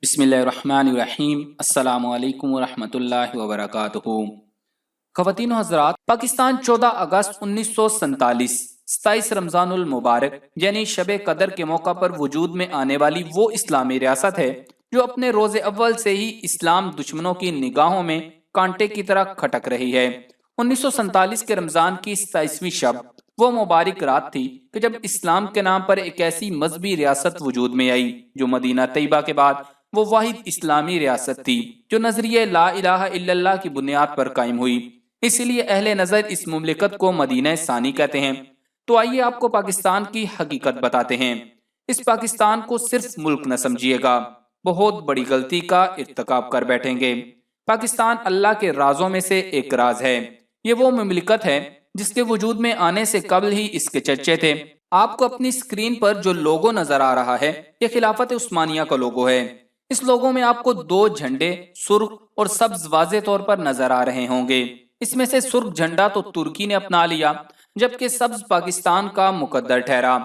बिस्मिल्लाहिर्रहमानिर्रहीम। अस्सलामु अलैकुम वरहमतुल्लाहि वबरकातुहू। ख़वातीन व हज़रात, पाकिस्तान 14 अगस्त 1947 27 रमज़ानुल मुबारक यानी शब कदर के मौका पर वजूद में आने वाली वो इस्लामी रियासत है जो अपने रोज़े अव्वल से ही इस्लाम दुश्मनों की निगाहों में कांटे की तरह खटक रही है। 1947 के रमज़ान की 27वीं शब वो मुबारक रात थी कि जब इस्लाम के नाम पर एक ऐसी मजहबी रियासत वजूद में आई जो मदीना तैयबा के बाद वो वाहिद इस्लामी रियासत थी जो नजरिए ला इलाहा इल्लल्लाह की बुनियाद पर कायम हुई। इसीलिए अहले नजर इस मुमलिकत को मदीना सानी कहते हैं। तो आइए आपको पाकिस्तान की हकीकत बताते हैं। इस पाकिस्तान को सिर्फ मुल्क न समझिएगा, बहुत बड़ी गलती का इर्तिकाब कर बैठेंगे। पाकिस्तान अल्लाह के राजों में से एक राज है। ये वो मुमलिकत है जिसके वजूद में आने से कबल ही इसके चर्चे थे। आपको अपनी स्क्रीन पर जो लोगो नजर आ रहा है ये खिलाफत उस्मानिया का लोगो है। इस लोगों में आपको दो झंडे सुर्ख और सब्ज वाज़े तौर पर नजर आ रहे होंगे। इसमें से सुर्ख झंडा तो तुर्की ने अपना लिया जबकि सब्ज पाकिस्तान का मुकद्दर ठहरा।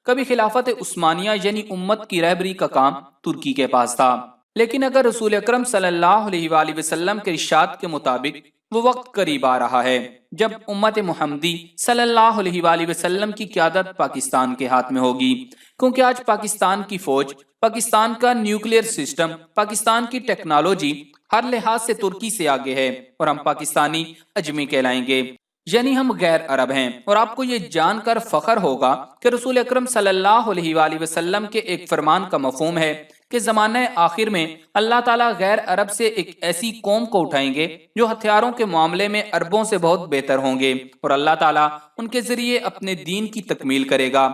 कभी खिलाफत उस्मानिया यानी उम्मत की रहबरी का काम तुर्की के पास था, लेकिन अगर रसूल अकरम सल्लल्लाहु अलैहि वसल्लम के इरशाद के मुताबिक वो वक्त करीब आ रहा है जब उम्मत मुहम्मदी सल्लल्लाहु अलैहि वसल्लम की क़यादत पाकिस्तान के हाथ में होगी, क्योंकि आज पाकिस्तान की फौज, पाकिस्तान का न्यूक्लियर सिस्टम, पाकिस्तान की टेक्नोलॉजी हर लिहाज से तुर्की से आगे है और हम पाकिस्तानी अजमी कहलाएंगे, यानी हम गैर अरब हैं। और आपको ये जानकर फख्र होगा कि रसूल अकरम सल्लल्लाहु अलैहि वसल्लम के एक फरमान का मफहूम है कि ज़माने आखिर में अल्लाह ताला गैर अरब से एक ऐसी कौम को उठाएंगे जो हथियारों के मामले में अरबों से बहुत बेहतर होंगे और अल्लाह ताला उनके जरिए अपने दीन की तकमील करेगा।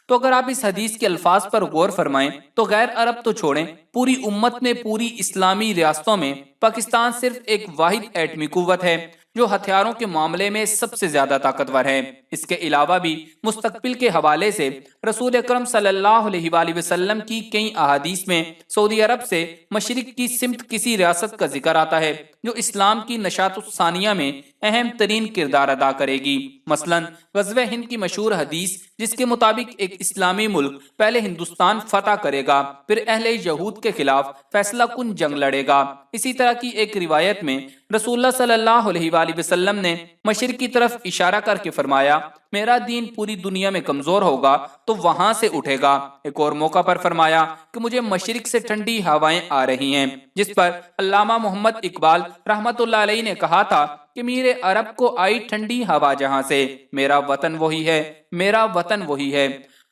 तो अगर आप इस हदीस के अल्फाज पर गौर फरमाएं तो गैर अरब तो छोड़ें, पूरी उम्मत में, पूरी इस्लामी रियासतों में पाकिस्तान सिर्फ एक वाहिद एटमी कुव्वत है जो हथियारों के मामले में सबसे ज्यादा ताकतवर है। इसके अलावा भी मुस्तकबिल के हवाले से रसूल अकरम सल्लल्लाहु अलैहि वसल्लम की कई अहादीस में सऊदी अरब से मशरिक की सिमत किसी रियासत का जिक्र आता है जो इस्लाम की नशात-उस-सानिया में अहम तरीन किरदार अदा करेगी। मसलन ग़ज़वे हिंद की मशहूर हदीस जिसके मुताबिक एक इस्लामी मुल्क पहले हिंदुस्तान फतह करेगा, फिर अहले यहूद के खिलाफ फैसला कुन जंग लड़ेगा। इसी तरह की एक रिवायत में रसूलुल्लाह सल्लल्लाहु अलैहि वसल्लम ने मशरिक की तरफ इशारा करके फरमाया, मेरा दीन पूरी दुनिया में कमजोर होगा तो वहां से उठेगा। एक और मौका पर फरमाया कि मुझे मशरिक से ठंडी हवाएं आ रही हैं, जिस पर अल्लामा मोहम्मद इकबाल रहमतुल्लाह अलैहि ने कहा था कि मेरे अरब को आई ठंडी हवा जहां से, मेरा वतन वही है, मेरा वतन वही है।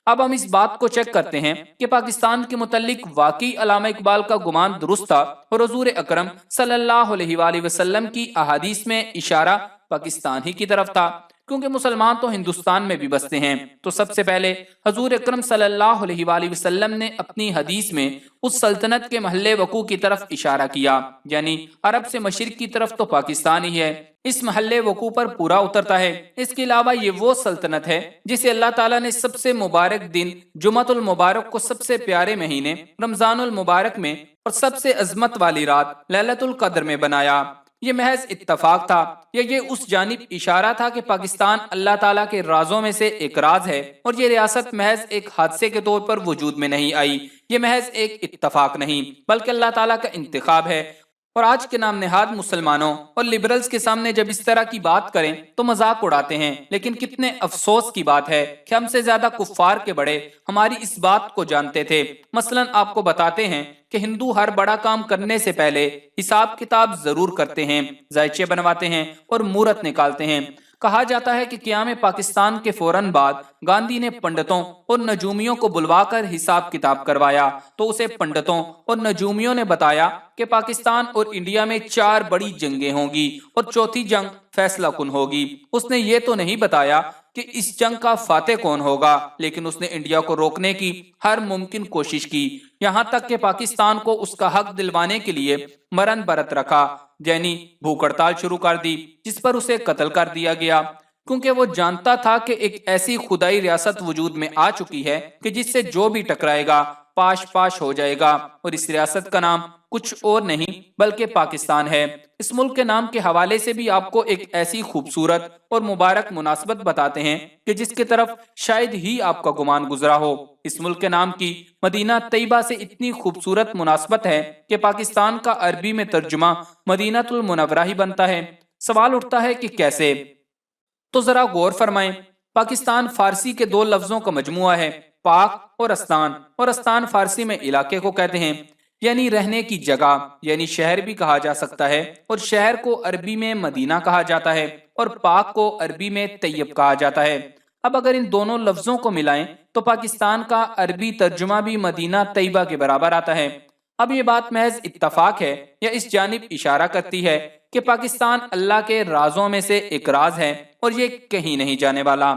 अब हम इस बात को चेक करते हैं कि पाकिस्तान के मुतल्लिक वाकई अल्लामा इकबाल का गुमान दुरुस्त था और हुजूर अकरम सल्लल्लाहु अलैहि वसल्लम की अहादीस में इशारा पाकिस्तान ही की तरफ था, क्योंकि मुसलमान तो हिंदुस्तान में भी बसते हैं। तो सबसे पहले हुजूर अकरम सल्लल्लाहु अलैहि वसल्लम ने अपनी हदीस में उस सल्तनत के महल्ले वकू की तरफ इशारा किया, यानी अरब से मशरिक की तरफ तो पाकिस्तान ही है, इस महल्ले वकू पर पूरा उतरता है। इसके अलावा ये वो सल्तनत है जिसे अल्लाह ताला ने सबसे मुबारक दिन जुमातुल मुबारक को सबसे प्यारे महीने रमजानुल मुबारक में और सबसे अजमत वाली रात लैलतुल कद्र में बनाया। ये महज इत्तफाक था या ये उस जानिब इशारा था कि पाकिस्तान अल्लाह ताला के राजों में से एक राज है और ये रियासत महज एक हादसे के तौर पर वजूद में नहीं आई। ये महज एक इत्तफाक नहीं बल्कि अल्लाह ताला का इंतखाब है। और आज के नाम नेहाद मुसलमानों और लिबरल्स के सामने जब इस तरह की बात करें तो मजाक उड़ाते हैं, लेकिन कितने अफसोस की बात है कि हमसे ज्यादा कुफ्फार के बड़े हमारी इस बात को जानते थे। मसलन आपको बताते हैं कि हिंदू हर बड़ा काम करने से पहले हिसाब किताब जरूर करते हैं, जायचे बनवाते हैं और मूरत निकालते हैं। कहा जाता है कि क़याम पाकिस्तान के फौरन बाद गांधी ने पंडितों और नजूमियों को बुलवाकर हिसाब किताब करवाया, तो उसे पंडितों और नजूमियों ने बताया कि पाकिस्तान और इंडिया में 4 बड़ी जंगें होंगी और चौथी जंग फैसला कुन होगी। उसने ये तो नहीं बताया कि इस जंग का फातेह कौन होगा, लेकिन उसने इंडिया को रोकने की हर मुमकिन कोशिश की, यहाँ तक कि पाकिस्तान को उसका हक दिलवाने के लिए मरण बरत रखा, यानी भूख हड़ताल शुरू कर दी, जिस पर उसे कत्ल कर दिया गया, क्योंकि वो जानता था कि एक ऐसी खुदाई रियासत वजूद में आ चुकी है कि जिससे जो भी टकराएगा پاش پاش ہو جائے گا، اور اس ریاست کا نام کچھ اور نہیں بلکہ پاکستان ہے۔ اس ملک کے نام کے حوالے سے بھی آپ کو ایک ایسی خوبصورت اور مبارک مناسبت بتاتے ہیں کہ جس کی طرف شاید ہی آپ کا گمان گزرا ہو۔ اس ملک کے نام کی مدینہ طیبہ سے اتنی خوبصورت مناسبت ہے کہ پاکستان کا عربی میں ترجمہ مدینۃ المنورہ ہی بنتا ہے۔ سوال اٹھتا ہے کہ کیسے؟ تو ذرا غور فرمائیں۔ پاکستان فارسی کے دو لفظوں کا مجموعہ ہے، پاک اور استان، اور استان فارسی میں علاقے کو کہتے ہیں، یعنی رہنے کی جگہ، یعنی شہر بھی کہا جا سکتا ہے، اور شہر کو عربی میں مدینہ کہا جاتا ہے اور پاک کو عربی میں طیب کہا جاتا ہے۔ اب اگر ان دونوں لفظوں کو ملائیں تو پاکستان کا عربی ترجمہ بھی مدینہ طیبہ کے برابر آتا ہے۔ اب یہ بات محض اتفاق ہے یا اس جانب اشارہ کرتی ہے کہ پاکستان اللہ کے رازوں میں سے ایک راز ہے اور یہ کہیں نہیں جانے والا؟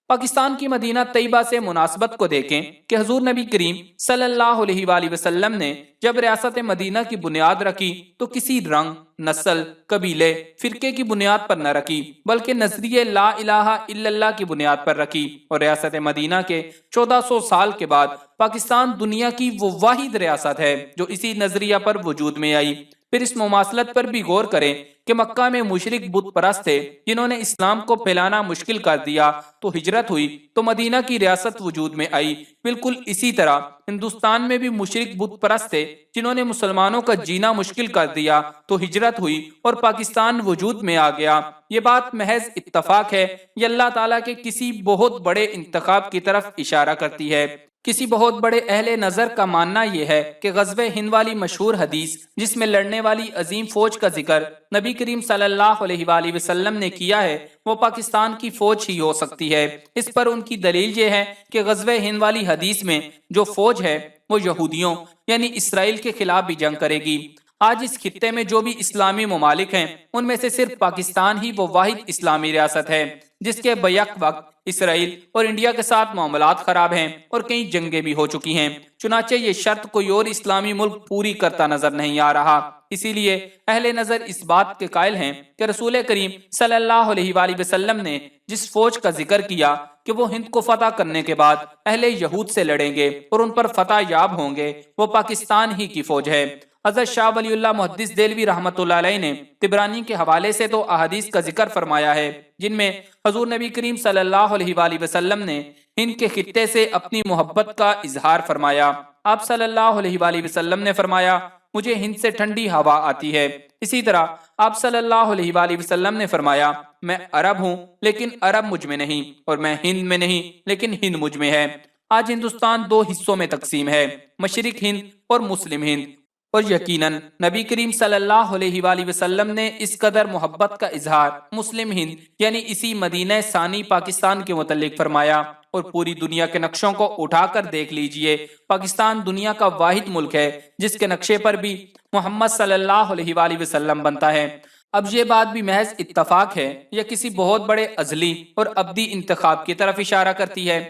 پاکستان کی مدینہ طیبہ سے مناسبت کو دیکھیں کہ حضور نبی کریم صلی اللہ علیہ وآلہ وسلم نے جب ریاست مدینہ کی بنیاد رکھی تو کسی رنگ، نسل، قبیلے، فرقے کی بنیاد پر نہ رکھی، بلکہ نظریے لا الہ الا اللہ کی بنیاد پر رکھی، اور ریاست مدینہ کے 1400 سال کے بعد پاکستان دنیا کی وہ واحد ریاست ہے جو اسی نظریہ پر وجود میں آئی۔ پھر اس مماثلت پر بھی غور کریں کہ مکہ میں مشرک بت پرست تھے جنہوں نے اسلام کو پھیلانا مشکل کر دیا، تو ہجرت ہوئی تو مدینہ کی ریاست وجود میں آئی۔ بالکل اسی طرح ہندوستان میں بھی مشرک بت پرست تھے جنہوں نے مسلمانوں کا جینا مشکل کر دیا، تو ہجرت ہوئی اور پاکستان وجود میں آ گیا۔ یہ بات محض اتفاق ہے یا اللہ تعالیٰ کے کسی بہت بڑے انتخاب کی طرف اشارہ کرتی ہے؟ کسی بہت بڑے اہل نظر کا ماننا یہ ہے کہ غزوہ ہند والی مشہور حدیث جس میں لڑنے والی عظیم فوج کا ذکر نبی کریم صلی اللہ علیہ وآلہ وسلم نے کیا ہے، وہ پاکستان کی فوج ہی ہو سکتی ہے۔ اس پر ان کی دلیل یہ ہے کہ غزوہ ہند والی حدیث میں جو فوج ہے وہ یہودیوں یعنی اسرائیل کے خلاف بھی جنگ کرے گی۔ آج اس خطے میں جو بھی اسلامی ممالک ہیں ان میں سے صرف پاکستان ہی وہ واحد اسلامی ریاست ہے جس کے بیک وقت اسرائیل اور انڈیا کے ساتھ معاملات خراب ہیں اور کئی جنگیں بھی ہو چکی ہیں۔ چنانچہ یہ شرط کوئی اور اسلامی ملک پوری کرتا نظر نہیں آ رہا۔ اسی لیے اہل نظر اس بات کے قائل ہیں کہ رسول کریم صلی اللہ علیہ وآلہ وسلم نے جس فوج کا ذکر کیا کہ وہ ہند کو فتح کرنے کے بعد اہل یہود سے لڑیں گے اور ان پر فتح یاب ہوں گے، وہ پاکستان ہی کی فوج ہے۔ حضرت شاہ ولی اللہ محدث دہلوی رحمۃ اللہ علیہ نے طبرانی کے حوالے سے تو احادیث کا ذکر فرمایا ہے جن میں حضور نبی کریم صلی اللہ علیہ وآلہ وسلم نے ہند کے خطے سے اپنی محبت کا اظہار فرمایا۔ آپ صلی اللہ علیہ وآلہ وسلم نے فرمایا، مجھے ہند سے ٹھنڈی ہوا آتی ہے۔ اسی طرح آپ صلی اللہ علیہ وآلہ وسلم نے فرمایا، میں عرب ہوں لیکن عرب مجھ میں نہیں، اور میں ہند میں نہیں لیکن ہند مجھ میں ہے۔ آج ہندوستان دو حصوں میں تقسیم ہے، مشرق ہند اور مسلم ہند، اور یقیناً نبی کریم صلی اللہ علیہ وآلہ وسلم نے اس قدر محبت کا اظہار مسلم ہند یعنی اسی مدینہ ثانی پاکستان کے متعلق فرمایا۔ اور پوری دنیا کے نقشوں کو اٹھا کر دیکھ لیجئے، پاکستان دنیا کا واحد ملک ہے جس کے نقشے پر بھی محمد صلی اللہ علیہ وآلہ وسلم بنتا ہے۔ اب یہ بات بھی محض اتفاق ہے یا کسی بہت بڑے ازلی اور ابدی انتخاب کی طرف اشارہ کرتی ہے؟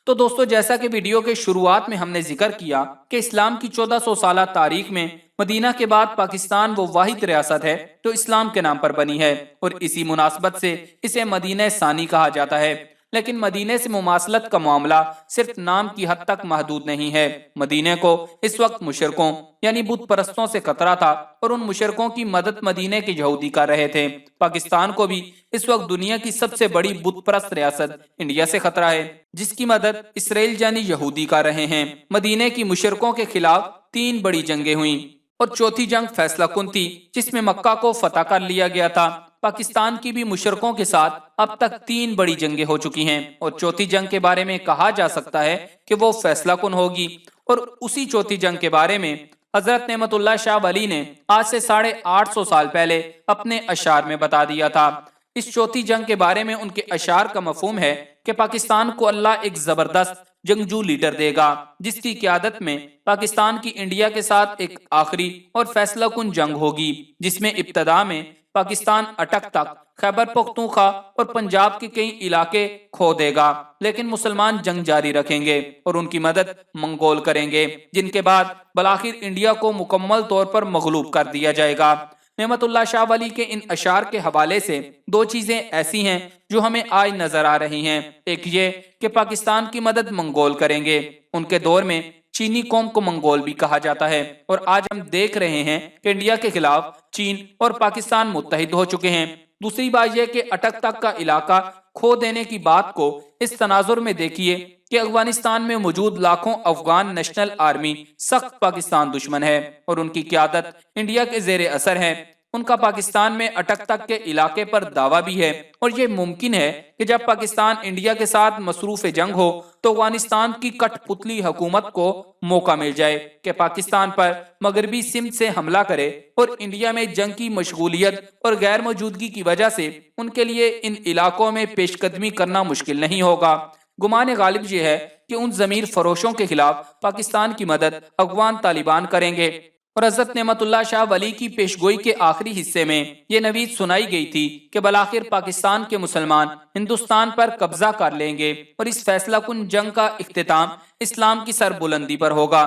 تو دوستو، جیسا کہ ویڈیو کے شروعات میں ہم نے ذکر کیا کہ اسلام کی 1400 سالہ تاریخ میں مدینہ کے بعد پاکستان وہ واحد ریاست ہے جو اسلام کے نام پر بنی ہے، اور اسی مناسبت سے اسے مدینہ ثانی کہا جاتا ہے۔ لیکن مدینے سے مماثلت کا معاملہ صرف نام کی حد تک محدود نہیں ہے۔ مدینے کو اس وقت مشرکوں یعنی بت پرستوں سے خطرہ تھا، اور ان مشرکوں کی مدد مدینے کے یہودی کر رہے تھے۔ پاکستان کو بھی اس وقت دنیا کی سب سے بڑی بت پرست ریاست انڈیا سے خطرہ ہے، جس کی مدد اسرائیل یعنی یہودی کر رہے ہیں۔ مدینے کی مشرکوں کے خلاف 3 بڑی جنگیں ہوئیں، اور چوتھی جنگ فیصلہ کن تھی جس میں مکہ کو فتح کر لیا گیا تھا۔ پاکستان کی بھی مشرکوں کے ساتھ اب تک 3 بڑی جنگیں ہو چکی ہیں، اور چوتھی جنگ کے بارے میں کہا جا سکتا ہے کہ وہ فیصلہ کن ہوگی۔ اور اسی چوتھی جنگ کے بارے میں حضرت نعمت اللہ شاہ ولی نے آج سے 850 سال پہلے اپنے اشعار میں بتا دیا تھا۔ اس چوتھی جنگ کے بارے میں ان کے اشعار کا مفہوم ہے کہ پاکستان کو اللہ ایک زبردست جنگجو لیڈر دے گا جس کی قیادت میں پاکستان کی انڈیا کے ساتھ ایک آخری اور فیصلہ کن جنگ ہوگی، جس میں ابتدا میں پاکستان اٹک تک خیبر پختونخوا اور پنجاب کے کئی علاقے کھو دے گا، لیکن مسلمان جنگ جاری رکھیں گے اور ان کی مدد منگول کریں گے، جن کے بعد بالآخر انڈیا کو مکمل طور پر مغلوب کر دیا جائے گا۔ نعمت اللہ شاہ ولی کے ان اشعار کے حوالے سے 2 چیزیں ایسی ہیں جو ہمیں آج نظر آ رہی ہیں۔ ایک یہ کہ پاکستان کی مدد منگول کریں گے، ان کے دور میں चीनी कौम को मंगोल भी कहा जाता है। और आज हम देख रहे हैं कि इंडिया के खिलाफ चीन और पाकिस्तान मुत्तहिद हो चुके हैं। दूसरी बात यह कि अटक तक का इलाका खो देने की बात को इस तनाजुर में देखिए कि अफगानिस्तान में मौजूद लाखों अफगान नेशनल आर्मी सख्त पाकिस्तान दुश्मन है और उनकी क़यादत इंडिया के जेर असर है। उनका पाकिस्तान में अटक तक के इलाके पर दावा भी है और ये मुमकिन है कि जब पाकिस्तान इंडिया के साथ मसरूफ जंग हो तो अफगानिस्तान की कठपुतली हुकूमत को मौका मिल जाए कि पाकिस्तान पर मगरबी सिंध से हमला करे और इंडिया में जंग की मशगूलियत और गैर मौजूदगी की वजह से उनके लिए इन इलाकों में पेशकदमी करना मुश्किल नहीं होगा। गुमान गालिब ये है कि उन जमीर फरोशों के खिलाफ पाकिस्तान की मदद अफगान तालिबान करेंगे। और हजरत नेमतुल्लाह शाह वली की पेशगोई के आखिरी हिस्से में ये नवीद सुनाई गई थी कि बलाखिर पाकिस्तान के मुसलमान हिंदुस्तान पर कब्जा कर लेंगे और इस फैसला कुन जंग का इख्तिताम इस्लाम की सरबुलंदी पर होगा।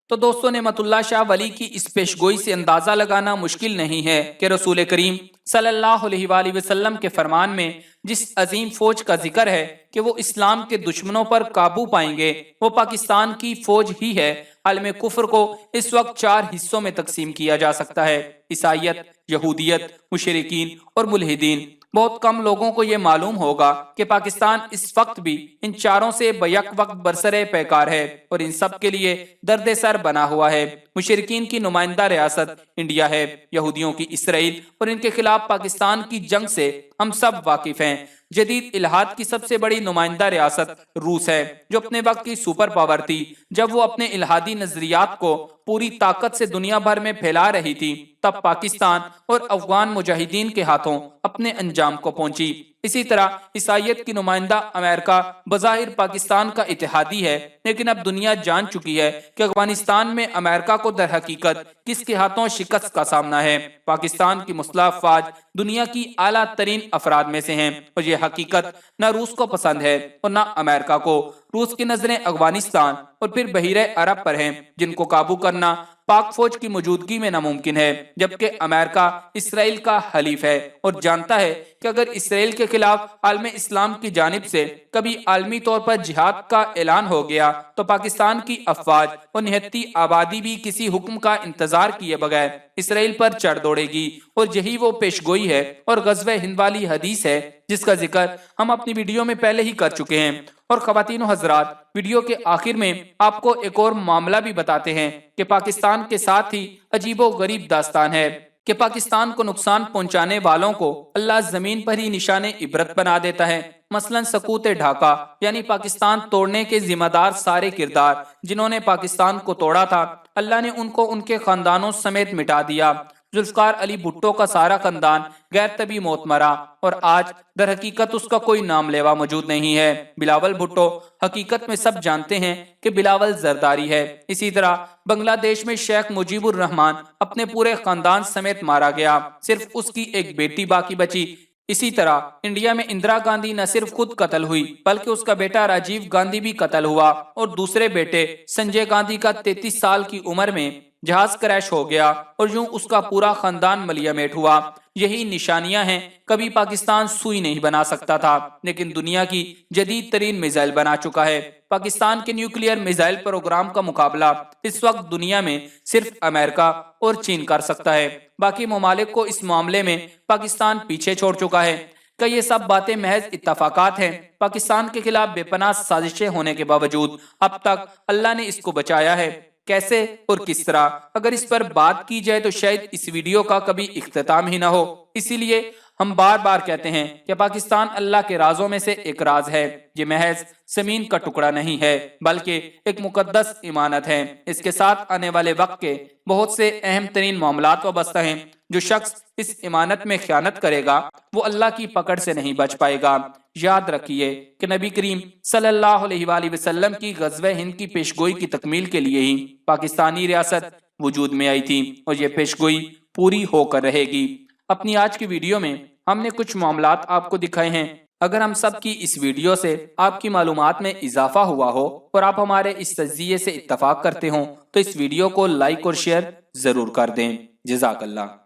तो दोस्तों, नेमतुल्लाह शाह वली की इस पेशगोई से अंदाजा लगाना मुश्किल नहीं है कि रसूल करीम सल्लल्लाहु अलैहि वसल्लम के फरमान में जिस अजीम फौज का जिक्र है कि वो इस्लाम के दुश्मनों पर काबू पाएंगे, वो पाकिस्तान की फौज ही है। आलम कुफ्र को इस वक्त 4 हिस्सों में तकसीम किया जा सकता है: ईसाइयत, यहूदियत, मुशरिकीन और मुल्हिदीन। बहुत कम लोगों को ये मालूम होगा कि पाकिस्तान इस वक्त भी इन चारों से बैक वक्त बरसरे पैकार है और इन सब के लिए दर्द सर बना हुआ है। मुशरिकीन की नुमाइंदा रियासत इंडिया है, यहूदियों की इसराइल और इनके खिलाफ पाकिस्तान की जंग से हम सब वाकिफ हैं। जदीद इल्हाद की सबसे बड़ी नुमाइंदा रियासत रूस है, जो अपने वक्त की सुपर पावर थी जब वो अपने इल्हादी नजरियात को पूरी ताकत से दुनिया भर में फैला रही थी। तब पाकिस्तान और अफगान मुजाहिदीन के हाथों अपने अंजाम को पहुंची। इसी तरह ईसाइयत की नुमाइंदा अमेरिका बज़ाहिर पाकिस्तान का इत्तेहादी है, लेकिन अब दुनिया जान चुकी है कि अफगानिस्तान में अमेरिका को दर हकीकत किसके हाथों शिकस्त का सामना है। पाकिस्तान की मुस्लिह फौज दुनिया की आला तरीन अफराद में से हैं और ये हकीकत न रूस को पसंद है और न अमेरिका को। रूस की नजरें अफगानिस्तान और फिर बहीरे अरब पर हैं, जिनको काबू करना पाक फौज की मौजूदगी में नामुमकिन है, जबकि अमेरिका इसराइल का हलीफ है और जानता है कि अगर इसराइल के खिलाफ आलम इस्लाम की जानिब से कभी आलमी तौर पर जिहाद का ऐलान हो गया तो पाकिस्तान की अफवाज और निहत्ती आबादी भी किसी हुक्म का इंतजार किए बगैर इसराइल पर चढ़ दौड़ेगी। और यही वो पेशगोई है और गज़वे हिंद वाली हदीस है जिसका जिक्र हम अपनी वीडियो में पहले ही कर चुके हैं। और ख़वातीन व हज़रात, वीडियो के आखिर में आपको एक और मामला भी बताते हैं कि पाकिस्तान के साथ ही अजीबो गरीब दास्तान है कि पाकिस्तान को नुकसान पहुंचाने वालों को अल्लाह जमीन पर ही निशाने इबरत बना देता है। मसलन सकूत ढाका यानी पाकिस्तान तोड़ने के जिम्मेदार सारे किरदार जिन्होंने पाकिस्तान को तोड़ा था, अल्लाह ने उनको उनके खानदानों समेत मिटा दिया। जुल्फकार अली भुट्टो का सारा खानदान गैर तबी मौत मरा और आज दर हकीकत उसका कोई नाम लेवा मौजूद नहीं है। बिलावल भुट्टो हकीकत में सब जानते हैं कि बिलावल जरदारी है। इसी तरह बांग्लादेश में शेख मुजीबुर रहमान अपने पूरे खानदान समेत मारा गया, सिर्फ उसकी एक बेटी बाकी बची। इसी तरह इंडिया में इंदिरा गांधी न सिर्फ खुद कत्ल हुई बल्कि उसका बेटा राजीव गांधी भी कत्ल हुआ और दूसरे बेटे संजय गांधी का 33 साल की उम्र में जहाज क्रैश हो गया और यूं उसका पूरा खानदान मलियामेट हुआ। यही निशानियां हैं। कभी पाकिस्तान सुई नहीं बना सकता था, लेकिन दुनिया की जदीद तरीन मिसाइल बना चुका है। पाकिस्तान के न्यूक्लियर मिसाइल प्रोग्राम का मुकाबला इस वक्त दुनिया में सिर्फ अमेरिका और चीन कर सकता है। बाकी ममालिक को इस मामले में पाकिस्तान पीछे छोड़ चुका है। क्या ये सब बातें महज इत्तफाकात हैं? पाकिस्तान के खिलाफ बेपनाह साजिशें होने के बावजूद अब तक अल्लाह ने इसको बचाया है। कैसे और किस तरह? अगर इस पर बात की जाए तो शायद इस वीडियो का कभी इख्तिताम ही ना हो। इसीलिए हम बार बार कहते हैं कि पाकिस्तान अल्लाह के राजों में से एक राज है। ये महज जमीन का टुकड़ा नहीं है बल्कि एक मुकद्दस इमानत है। इसके साथ आने वाले वक्त के बहुत से अहम तरीन मामलात वाबस्ता हैं। जो शख्स इस इमानत में खयानत करेगा वो अल्लाह की पकड़ से नहीं बच पाएगा। याद रखिए कि नबी करीम सल्लल्लाहु अलैहि वसल्लम की गज़वे हिंद की पेशगोई की तकमील के लिए ही पाकिस्तानी रियासत वजूद में आई थी और ये पेशगोई पूरी होकर रहेगी। अपनी आज की वीडियो में हमने कुछ मामलात आपको दिखाए हैं। अगर हम सब की इस वीडियो से आपकी मालूमात में इजाफा हुआ हो और आप हमारे इस तज्जिये से इत्तफाक करते हो तो इस वीडियो को लाइक और शेयर जरूर कर दें। जज़ाकल्लाह।